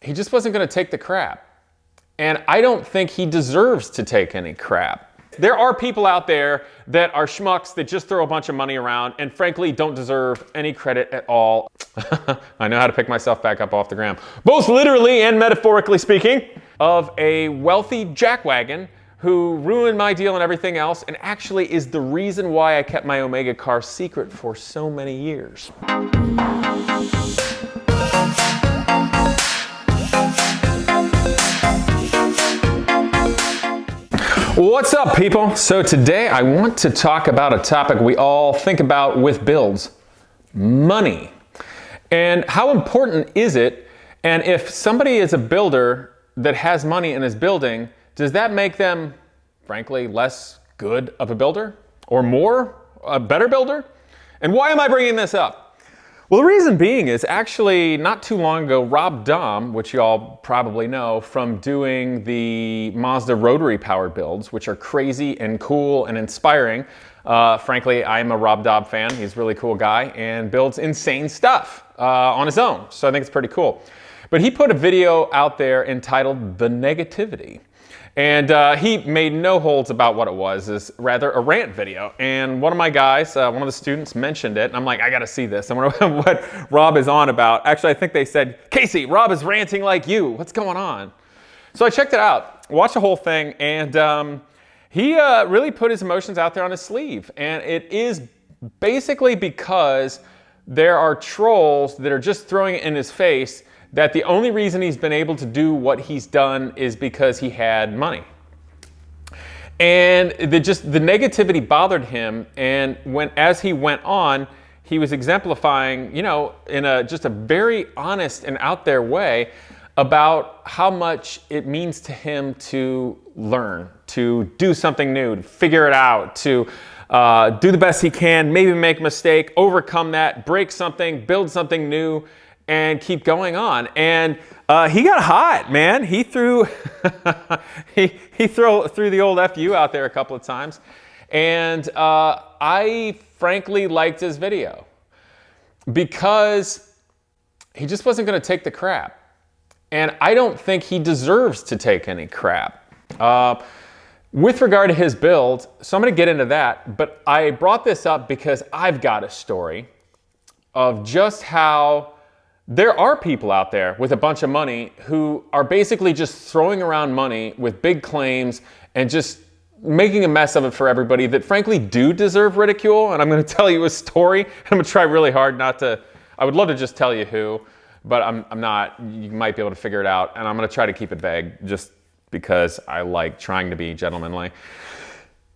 he just wasn't going to take the crap. And I don't think he deserves to take any crap. There are people out there that are schmucks that just throw a bunch of money around and frankly don't deserve any credit at all. I know how to pick myself back up off the ground, both literally and metaphorically speaking, of a wealthy jackwagon who ruined my deal and everything else and actually is the reason why I kept my Omega car secret for so many years. What's up, people? So today I want to talk about a topic we all think about with builds: money. And how important is it? And if somebody is a builder that has money and is building, does that make them, frankly, less good of a builder? Or more, a better builder? And why am I bringing this up? Well, the reason being is actually not too long ago, Rob Dahm, which you all probably know from doing the Mazda rotary powered builds, which are crazy and cool and inspiring. Frankly, I'm a Rob Dahm fan. He's a really cool guy and builds insane stuff on his own. So I think it's pretty cool. But he put a video out there entitled The Negativity. And he made no holds about what it was. It's rather a rant video. And one of my guys, one of the students mentioned it. And I'm like, I got to see this. I wonder what Rob is on about. Actually, I think they said, Casey, Rob is ranting like you. What's going on? So I checked it out, watched the whole thing. And he really put his emotions out there on his sleeve. And it is basically because there are trolls that are just throwing it in his face that the only reason he's been able to do what he's done is because he had money. And the negativity bothered him, and as he went on, he was exemplifying, in just a very honest and out there way about how much it means to him to learn, to do something new, to figure it out, to do the best he can, maybe make a mistake, overcome that, break something, build something new, and keep going on. And he got hot, man. He threw he threw the old FU out there a couple of times. And I frankly liked his video because he just wasn't going to take the crap. And I don't think he deserves to take any crap. With regard to his build, so I'm going to get into that. But I brought this up because I've got a story of just how there are people out there with a bunch of money who are basically just throwing around money with big claims and just making a mess of it for everybody that frankly do deserve ridicule. And I'm going to tell you a story. I'm going to try really hard not to. I would love to just tell you who, but I'm not. You might be able to figure it out. And I'm going to try to keep it vague just because I like trying to be gentlemanly.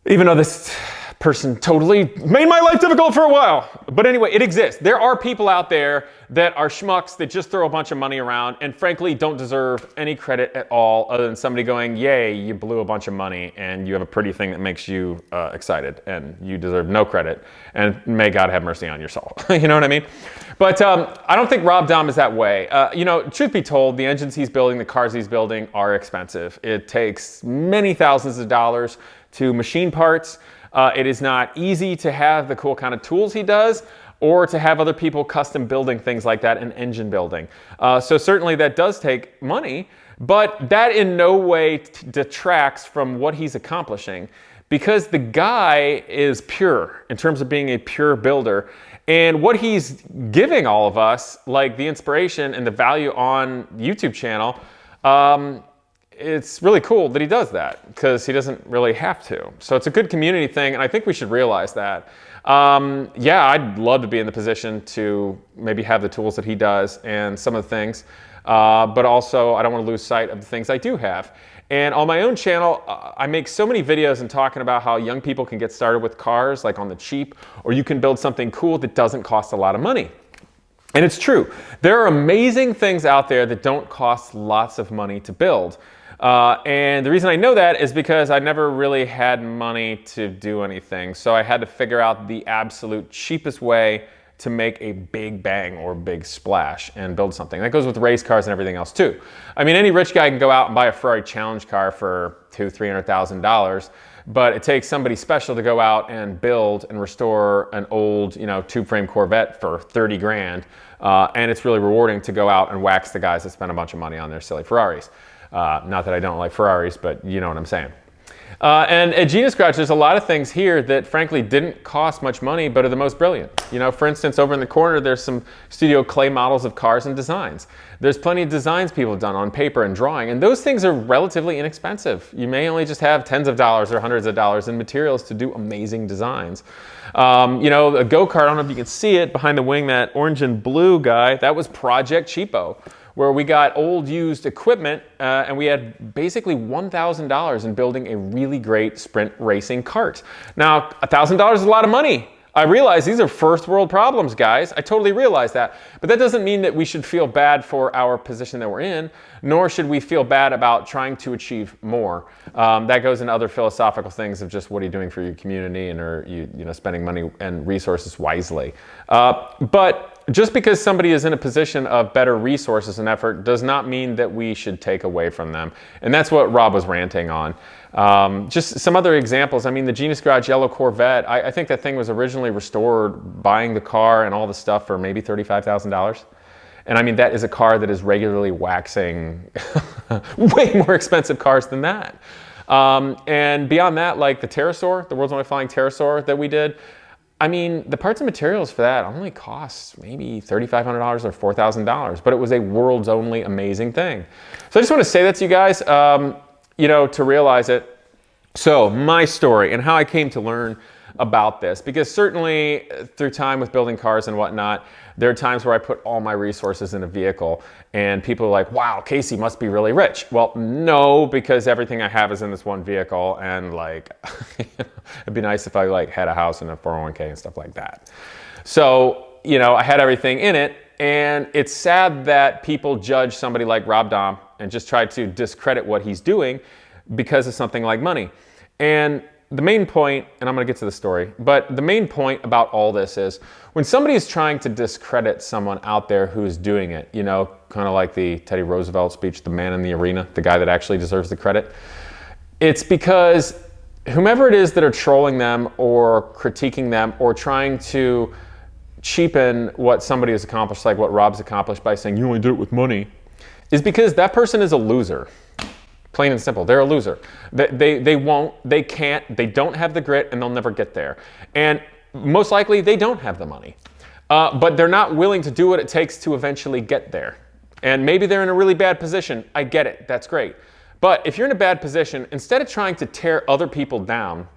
Even though this person totally made my life difficult for a while. But anyway, it exists. There are people out there that are schmucks that just throw a bunch of money around and frankly don't deserve any credit at all other than somebody going, yay, you blew a bunch of money and you have a pretty thing that makes you excited and you deserve no credit and may God have mercy on your soul. You know what I mean? But I don't think Rob Dahm is that way. Truth be told, the engines he's building, the cars he's building are expensive. It takes many thousands of dollars to machine parts. It is not easy to have the cool kind of tools he does or to have other people custom building things like that in engine building. So certainly that does take money, but that in no way detracts from what he's accomplishing because the guy is pure in terms of being a pure builder. And what he's giving all of us, like the inspiration and the value on YouTube channel, it's really cool that he does that because he doesn't really have to. So it's a good community thing, and I think we should realize that. I'd love to be in the position to maybe have the tools that he does and some of the things, but also I don't want to lose sight of the things I do have. And on my own channel, I make so many videos and talking about how young people can get started with cars like on the cheap, or you can build something cool that doesn't cost a lot of money. And it's true. There are amazing things out there that don't cost lots of money to build. And the reason I know that is because I never really had money to do anything. So I had to figure out the absolute cheapest way to make a big bang or big splash and build something. That goes with race cars and everything else too. I mean, any rich guy can go out and buy a Ferrari Challenge car for $200,000, $300,000, but it takes somebody special to go out and build and restore an old, tube frame Corvette for 30 grand. And it's really rewarding to go out and wax the guys that spend a bunch of money on their silly Ferraris. Not that I don't like Ferraris, but you know what I'm saying. And at Genius Garage, there's a lot of things here that frankly didn't cost much money, but are the most brilliant. For instance, over in the corner, there's some studio clay models of cars and designs. There's plenty of designs people have done on paper and drawing, and those things are relatively inexpensive. You may only just have tens of dollars or hundreds of dollars in materials to do amazing designs. A go-kart, I don't know if you can see it behind the wing, that orange and blue guy, that was Project Cheapo, where we got old used equipment and we had basically $1,000 in building a really great sprint racing kart. Now, $1,000 is a lot of money. I realize these are first world problems, guys. I totally realize that. But that doesn't mean that we should feel bad for our position that we're in, nor should we feel bad about trying to achieve more. That goes into other philosophical things of just what are you doing for your community, and are you spending money and resources wisely. But just because somebody is in a position of better resources and effort does not mean that we should take away from them. And that's what Rob was ranting on. Just some other examples. I mean, the Genius Garage yellow Corvette, I think that thing was originally restored, buying the car and all the stuff for maybe $35,000. And I mean, that is a car that is regularly waxing way more expensive cars than that. And beyond that, like the pterosaur, the world's only flying pterosaur that we did, I mean, the parts and materials for that only cost maybe $3,500 or $4,000, but it was a world's only amazing thing. So I just want to say that to you guys, to realize it. So my story and how I came to learn about this, because certainly through time with building cars and whatnot, there are times where I put all my resources in a vehicle and people are like, wow, Casey must be really rich. Well, no, because everything I have is in this one vehicle, and like, it'd be nice if I had a house and a 401k and stuff like that. So, I had everything in it, and it's sad that people judge somebody like Rob Dahm and just try to discredit what he's doing because of something like money. And the main point, and I'm going to get to the story, but the main point about all this is when somebody is trying to discredit someone out there who is doing it, kind of like the Teddy Roosevelt speech, the man in the arena, the guy that actually deserves the credit, it's because whomever it is that are trolling them or critiquing them or trying to cheapen what somebody has accomplished, like what Rob's accomplished by saying you only do it with money, is because that person is a loser. Plain and simple, they're a loser. They won't, they can't, they don't have the grit, and they'll never get there. And most likely they don't have the money, but they're not willing to do what it takes to eventually get there. And maybe they're in a really bad position. I get it, that's great. But if you're in a bad position, instead of trying to tear other people down,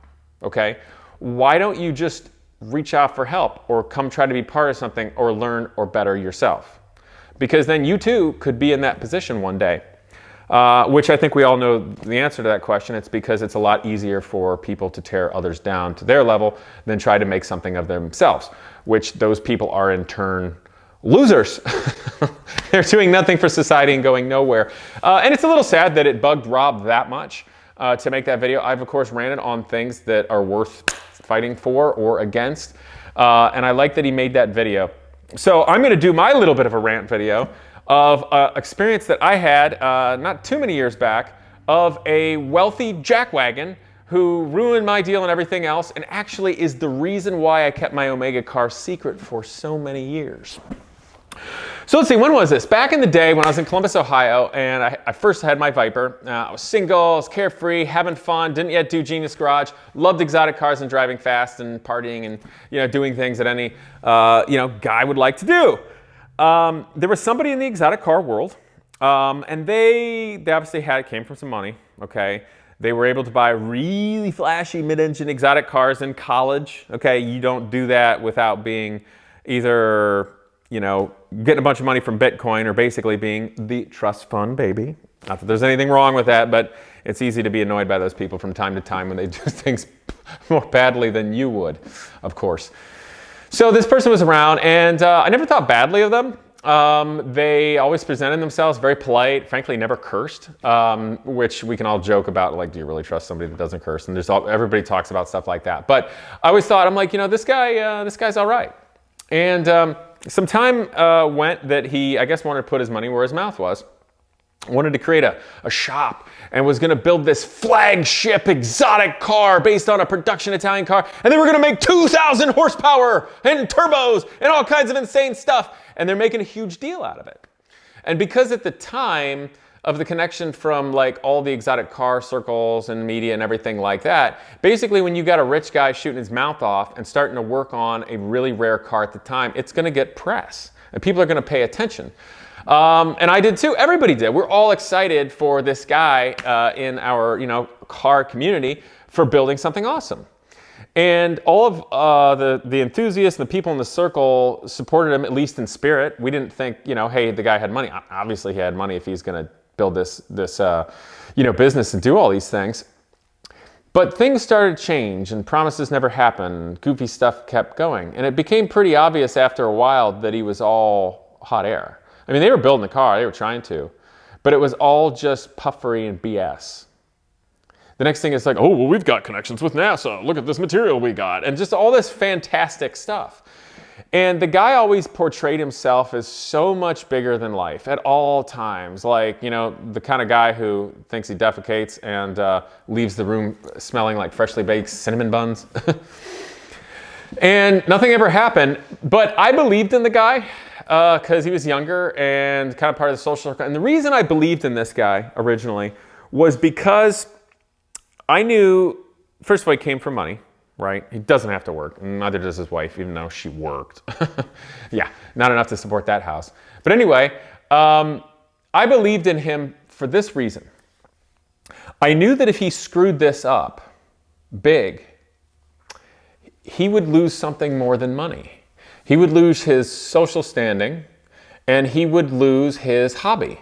okay, why don't you just reach out for help or come try to be part of something or learn or better yourself? Because then you too could be in that position one day. Which I think we all know the answer to that question. It's because it's a lot easier for people to tear others down to their level than try to make something of themselves, which those people are in turn losers. They're doing nothing for society and going nowhere. And it's a little sad that it bugged Rob that much to make that video. I've of course ranted on things that are worth fighting for or against. And I like that he made that video. So I'm going to do my little bit of a rant video of an experience that I had not too many years back of a wealthy jackwagon who ruined my deal and everything else, and actually is the reason why I kept my Omega car secret for so many years. So let's see, when was this? Back in the day when I was in Columbus, Ohio, and I first had my Viper. I was single, I was carefree, having fun, didn't yet do Genius Garage, loved exotic cars and driving fast and partying and doing things that any guy would like to do. There was somebody in the exotic car world, and they obviously came from some money, okay? They were able to buy really flashy mid-engine exotic cars in college, okay? You don't do that without being either, getting a bunch of money from Bitcoin or basically being the trust fund baby. Not that there's anything wrong with that, but it's easy to be annoyed by those people from time to time when they do things more badly than you would, of course. So this person was around, and I never thought badly of them. They always presented themselves very polite, frankly never cursed, which we can all joke about, like, do you really trust somebody that doesn't curse? And everybody talks about stuff like that. But I always thought, I'm like, this guy's all right. And some time went that he, I guess, wanted to put his money where his mouth was. wanted to create a shop and was going to build this flagship exotic car based on a production Italian car. And they were going to make 2,000 horsepower and turbos and all kinds of insane stuff. And they're making a huge deal out of it. And because at the time of the connection from like all the exotic car circles and media and everything like that, basically when you got a rich guy shooting his mouth off and starting to work on a really rare car at the time, it's going to get press and people are going to pay attention. And I did too. Everybody did. We're all excited for this guy in our, car community for building something awesome. And all of the enthusiasts and the people in the circle supported him, at least in spirit. We didn't think, hey, the guy had money. Obviously, he had money if he's going to build this business and do all these things. But things started to change and promises never happened. Goofy stuff kept going. And it became pretty obvious after a while that he was all hot air. I mean, they were building the car, they were trying to, but it was all just puffery and BS. The next thing is like, oh, well, we've got connections with NASA. Look at this material we got. And just all this fantastic stuff. And the guy always portrayed himself as so much bigger than life at all times. Like, the kind of guy who thinks he defecates and leaves the room smelling like freshly baked cinnamon buns. And nothing ever happened. But I believed in the guy. Because he was younger and kind of part of the social circle. And the reason I believed in this guy originally was because I knew, first of all, he came from money, right? He doesn't have to work. Neither does his wife, even though she worked. Yeah, not enough to support that house. But anyway, I believed in him for this reason. I knew that if he screwed this up big, he would lose something more than money. He would lose his social standing and he would lose his hobby,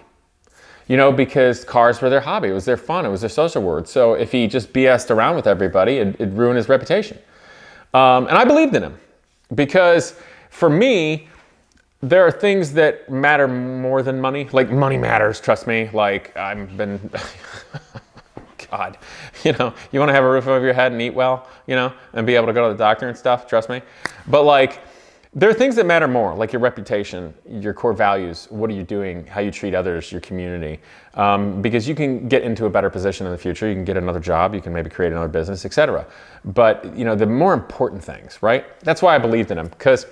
because cars were their hobby. It was their fun. It was their social word. So if he just BS'd around with everybody, it'd ruin his reputation. And I believed in him because for me, there are things that matter more than money. Like money matters, trust me. Like I've been, God, you want to have a roof over your head and eat well, and be able to go to the doctor and stuff, trust me. But like, there are things that matter more, like your reputation, your core values, what are you doing, how you treat others, your community. Because you can get into a better position in the future, you can get another job, you can maybe create another business, etc. But, the more important things, right? That's why I believed in him, because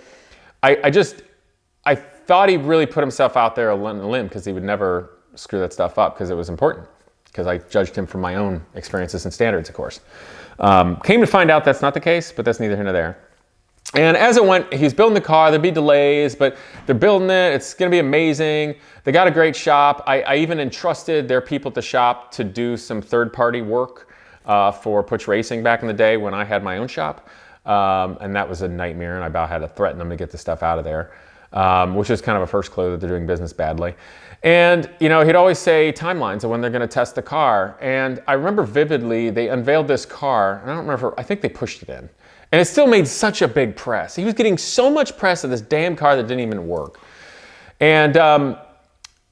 I thought he really put himself out there on a limb because he would never screw that stuff up because it was important. Because I judged him from my own experiences and standards, of course. Came to find out that's not the case, but that's neither here nor there. And as it went, he's building the car, there'd be delays, but they're building it, it's gonna be amazing. They got a great shop. I even entrusted their people at the shop to do some third-party work for Putsch Racing back in the day when I had my own shop. And that was a nightmare, and I about had to threaten them to get the stuff out of there, which is kind of a first clue that they're doing business badly. And, he'd always say timelines of when they're gonna test the car. And I remember vividly, they unveiled this car, and I don't remember, I think they pushed it in. And it still made such a big press. He was getting so much press of this damn car that didn't even work. And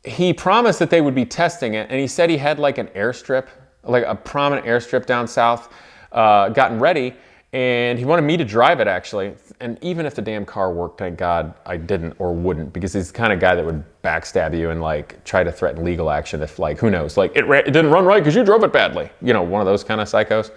he promised that they would be testing it. And he said he had like an airstrip, like a prominent airstrip down south, gotten ready. And he wanted me to drive it actually. And even if the damn car worked, thank God I didn't or wouldn't, because he's the kind of guy that would backstab you and like try to threaten legal action if like, who knows, like it didn't run right because you drove it badly. One of those kind of psychos.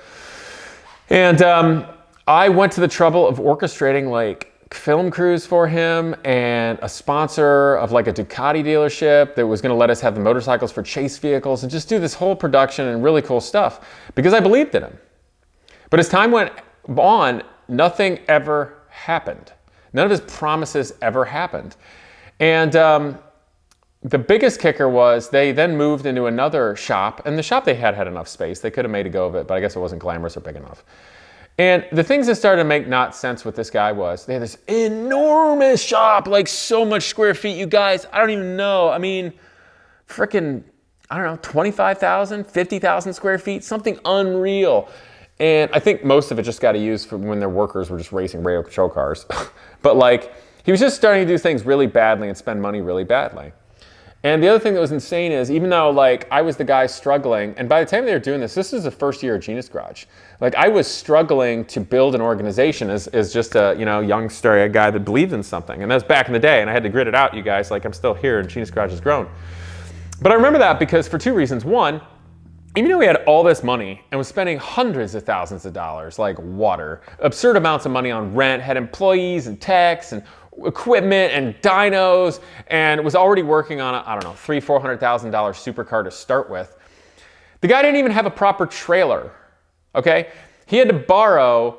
And I went to the trouble of orchestrating like film crews for him and a sponsor of like a Ducati dealership that was going to let us have the motorcycles for chase vehicles and just do this whole production and really cool stuff because I believed in him. But as time went on, nothing ever happened. None of his promises ever happened. And the biggest kicker was they then moved into another shop, and the shop they had enough space. They could have made a go of it, but I guess it wasn't glamorous or big enough. And the things that started to make not sense with this guy was they had this enormous shop, like so much square feet, you guys, I don't even know. I mean, freaking, 25,000, 50,000 square feet, something unreal. And I think most of it just got to use for when their workers were just racing radio control cars. But like, he was just starting to do things really badly and spend money really badly. And the other thing that was insane is even though like I was the guy struggling, and by the time they were doing this is the first year of Genius Garage. Like I was struggling to build an organization as just a youngster, a guy that believed in something. And that was back in the day, and I had to grit it out, you guys. Like I'm still here and Genius Garage has grown. But I remember that because for two reasons. One, even though we had all this money and was spending hundreds of thousands of dollars like water, absurd amounts of money on rent, had employees and techs and equipment and dynos, and was already working on a, I don't know, $300,000-$400,000 supercar to start with, the guy didn't even have a proper trailer, okay? He had to borrow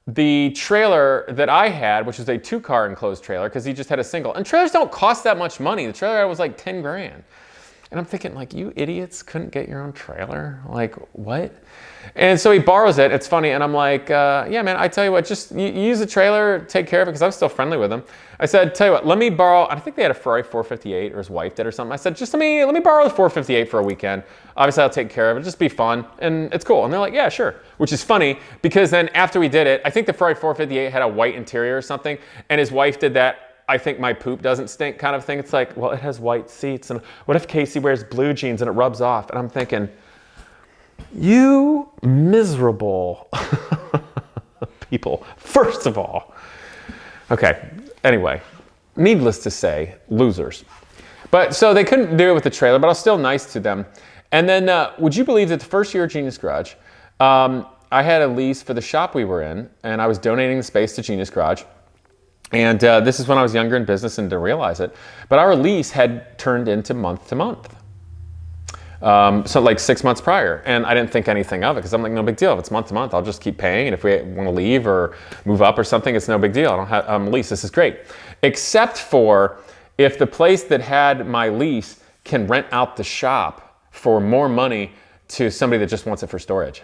the trailer that I had, which was a 2-car enclosed trailer, because he just had a single. And trailers don't cost that much money. The trailer was like 10 grand. And I'm thinking, like, you idiots couldn't get your own trailer? Like, what? And so he borrows it. It's funny. And I'm like, yeah, man, I tell you what, just you use the trailer, take care of it, because I was still friendly with him. I said, tell you what, let me borrow, I think they had a Ferrari 458, or his wife did or something. I said, just let me borrow the 458 for a weekend. Obviously, I'll take care of it. Just be fun. And it's cool. And they're like, yeah, sure. Which is funny, because then after we did it, I think the Ferrari 458 had a white interior or something. And his wife did that, I think my poop doesn't stink kind of thing. It's like, well, it has white seats. And what if Casey wears blue jeans and it rubs off? And I'm thinking, you miserable people, first of all. Okay, anyway, needless to say, losers. But so they couldn't do it with the trailer, but I was still nice to them. And then, would you believe that the first year at Genius Garage, I had a lease for the shop we were in, and I was donating the space to Genius Garage. And this is when I was younger in business and didn't realize it. But our lease had turned into month to month. So like 6 months prior. And I didn't think anything of it because I'm like, no big deal. If it's month to month, I'll just keep paying. And if we want to leave or move up or something, it's no big deal. I don't have a lease. This is great. Except for if the place that had my lease can rent out the shop for more money to somebody that just wants it for storage.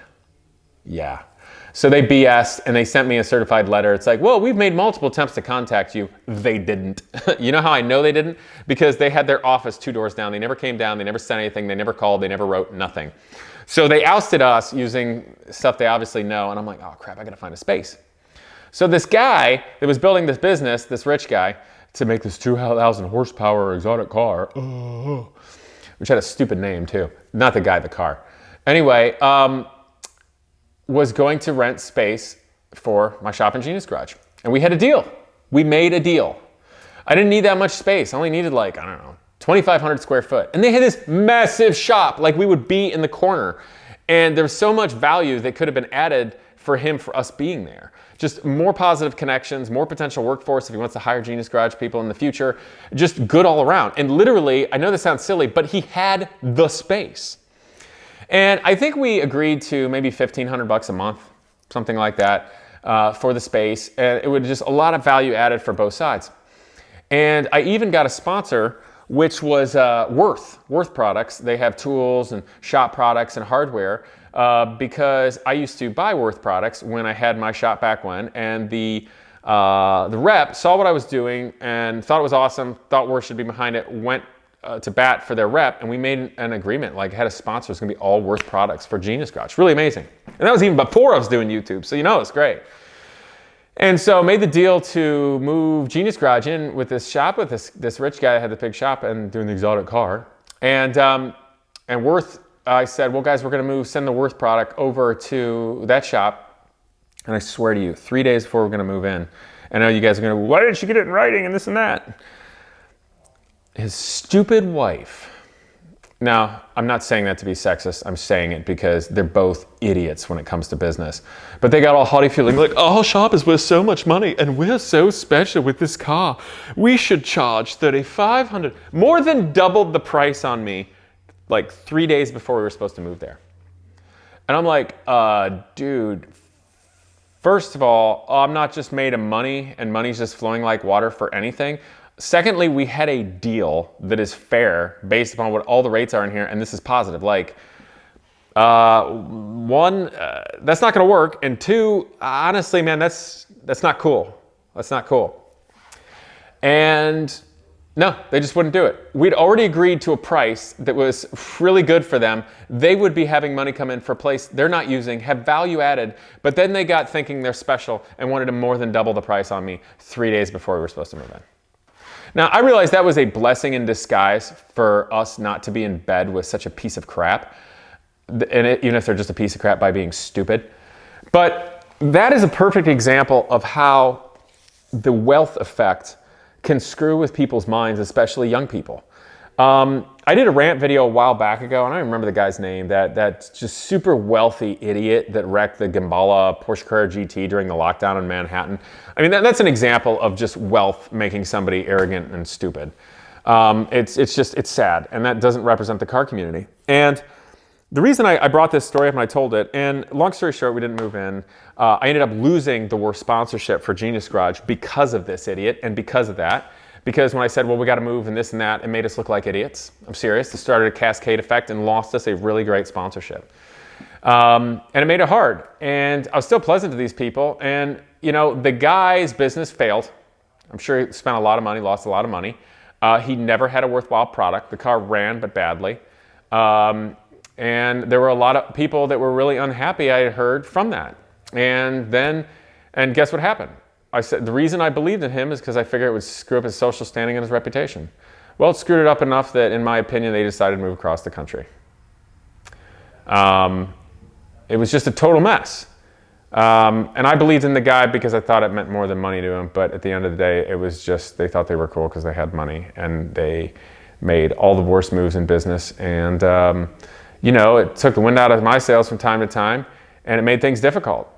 Yeah. So they BS'd and they sent me a certified letter. It's like, well, we've made multiple attempts to contact you. They didn't. You know how I know they didn't? Because they had their office 2 doors down. They never came down. They never sent anything. They never called. They never wrote nothing. So they ousted us using stuff they obviously know. And I'm like, oh crap, I gotta find a space. So this guy that was building this business, this rich guy, to make this 2,000 horsepower exotic car, which had a stupid name too. Not the guy, the car. Anyway, was going to rent space for my shop in Genius Garage. And we had a deal. We made a deal. I didn't need that much space. I only needed like, I don't know, 2,500 square foot. And they had this massive shop, like we would be in the corner. And there was so much value that could have been added for him, for us being there. Just more positive connections, more potential workforce if he wants to hire Genius Garage people in the future. Just good all around. And literally, I know this sounds silly, but he had the space. And I think we agreed to maybe $1,500 a month, something like that, for the space. And it would just a lot of value added for both sides. And I even got a sponsor, which was Worth Products. They have tools and shop products and hardware because I used to buy Worth products when I had my shop back when. And the rep saw what I was doing and thought it was awesome, thought Worth should be behind it, went to bat for their rep, and we made an agreement, like had a sponsor. It's gonna be all Worth products for Genius Garage. Really amazing. And that was even before I was doing YouTube, so you know it's great. And so made the deal to move Genius Garage in with this shop with this rich guy that had the big shop and doing the exotic car. And Worth, I said, well guys, we're gonna send the Worth product over to that shop. And I swear to you, 3 days before we're gonna move in, I know you guys are gonna, why didn't you get it in writing and this and that? His stupid wife. Now, I'm not saying that to be sexist. I'm saying it because they're both idiots when it comes to business. But they got all haughty feeling like, our shop is worth so much money and we're so special with this car. We should charge $3,500. More than doubled the price on me like 3 days before we were supposed to move there. And I'm like, dude, first of all, I'm not just made of money and money's just flowing like water for anything. Secondly, we had a deal that is fair based upon what all the rates are in here, and this is positive. Like, one, that's not going to work, and two, honestly, man, that's not cool. That's not cool. And no, they just wouldn't do it. We'd already agreed to a price that was really good for them. They would be having money come in for a place they're not using, have value added, but then they got thinking they're special and wanted to more than double the price on me 3 days before we were supposed to move in. Now, I realized that was a blessing in disguise for us not to be in bed with such a piece of crap, even if they're just a piece of crap by being stupid. But that is a perfect example of how the wealth effect can screw with people's minds, especially young people. I did a rant video a while back ago, and I don't remember the guy's name, that just super wealthy idiot that wrecked the Gambala Porsche Carrera GT during the lockdown in Manhattan. I mean, that's an example of just wealth making somebody arrogant and stupid. It's sad, and that doesn't represent the car community. And the reason I brought this story up and I told it, and long story short, we didn't move in. I ended up losing the worst sponsorship for Genius Garage because of this idiot and because of that. Because when I said, well, we got to move and this and that, it made us look like idiots. I'm serious. It started a cascade effect and lost us a really great sponsorship. And it made it hard. And I was still pleasant to these people. And, you know, the guy's business failed. I'm sure he spent a lot of money, lost a lot of money. He never had a worthwhile product. The car ran, but badly. And there were a lot of people that were really unhappy, I heard, from that. And guess what happened? I said, the reason I believed in him is because I figured it would screw up his social standing and his reputation. Well, it screwed it up enough that, in my opinion, they decided to move across the country. It was just a total mess. And I believed in the guy because I thought it meant more than money to him. But at the end of the day, it was just, they thought they were cool because they had money. And they made all the worst moves in business. And, you know, it took the wind out of my sails from time to time. And it made things difficult.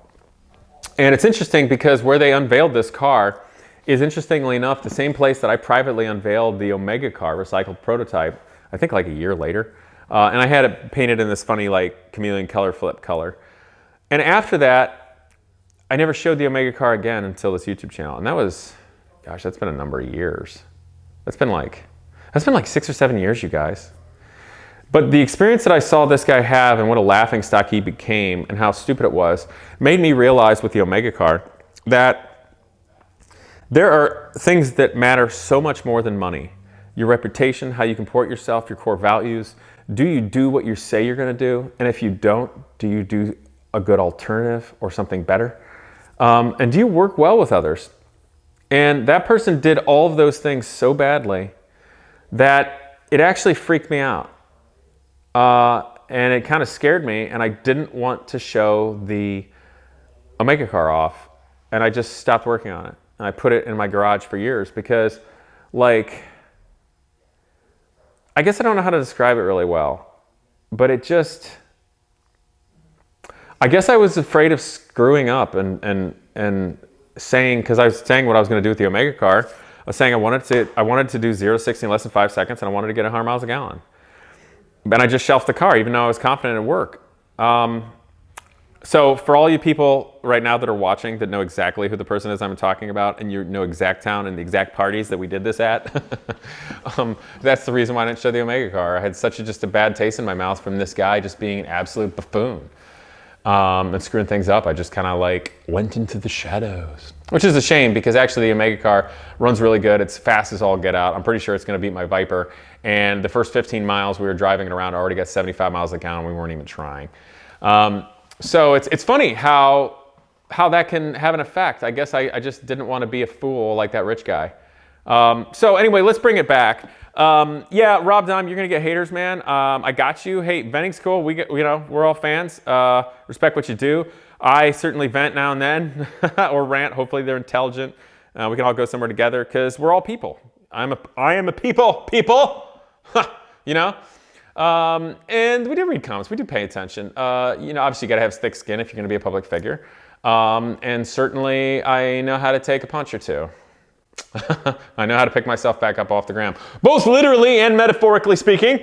And it's interesting because where they unveiled this car is, interestingly enough, the same place that I privately unveiled the Omega car, recycled prototype, I think like a year later. And I had it painted in this funny like chameleon color, flip color. And after that, I never showed the Omega car again until this YouTube channel. And that was, gosh, that's been a number of years. That's been like 6 or 7 years, you guys. But the experience that I saw this guy have and what a laughingstock he became and how stupid it was made me realize with the Omega car that there are things that matter so much more than money. Your reputation, how you comport yourself, your core values. Do you do what you say you're going to do? And if you don't, do you do a good alternative or something better? And do you work well with others? And that person did all of those things so badly that it actually freaked me out. And it kind of scared me, and I didn't want to show the Omega car off, and I just stopped working on it. And I put it in my garage for years because, like, I guess I don't know how to describe it really well, but it just, I guess I was afraid of screwing up and saying, because I was saying what I was going to do with the Omega car. I was saying I wanted to do 0 to 60 in less than 5 seconds, and I wanted to get 100 miles a gallon. And I just shelved the car, even though I was confident it would work. So for all you people right now that are watching that know exactly who the person is I'm talking about, and you know exact town and the exact parties that we did this at, that's the reason why I didn't show the Omega car. I had just a bad taste in my mouth from this guy just being an absolute buffoon and screwing things up. I just kind of like went into the shadows, which is a shame because actually the Omega car runs really good. It's fast as all get out. I'm pretty sure it's going to beat my Viper. And the first 15 miles we were driving it around, I already got 75 miles a gallon. We weren't even trying. So it's funny how that can have an effect. I guess I just didn't want to be a fool like that rich guy. So anyway, let's bring it back. Yeah, Rob Dahm, you're gonna get haters, man. I got you. Hey, venting's cool. We're all fans. Respect what you do. I certainly vent now and then, or rant. Hopefully they're intelligent. We can all go somewhere together because we're all people. I am a people. You know. And we do read comments. We do pay attention. Obviously you got to have thick skin if you're going to be a public figure. And certainly I know how to take a punch or two. I know how to pick myself back up off the ground, both literally and metaphorically speaking.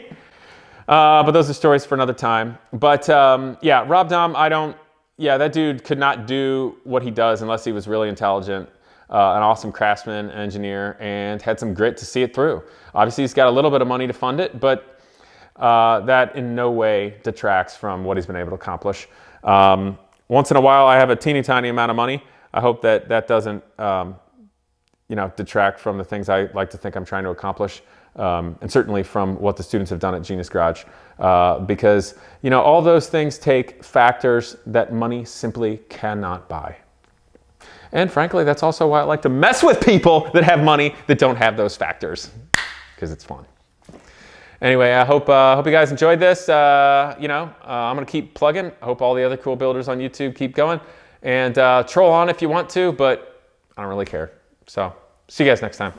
But those are stories for another time. But yeah, Rob Dahm, that dude could not do what he does unless he was really intelligent, an awesome craftsman, engineer, and had some grit to see it through. Obviously he's got a little bit of money to fund it, but that in no way detracts from what he's been able to accomplish. Once in a while, I have a teeny tiny amount of money. I hope that doesn't, detract from the things I like to think I'm trying to accomplish, and certainly from what the students have done at Genius Garage, because all those things take factors that money simply cannot buy. And frankly, that's also why I like to mess with people that have money that don't have those factors, because it's fun. Anyway, I hope you guys enjoyed this. I'm going to keep plugging. I hope all the other cool builders on YouTube keep going. And troll on if you want to, but I don't really care. So, see you guys next time.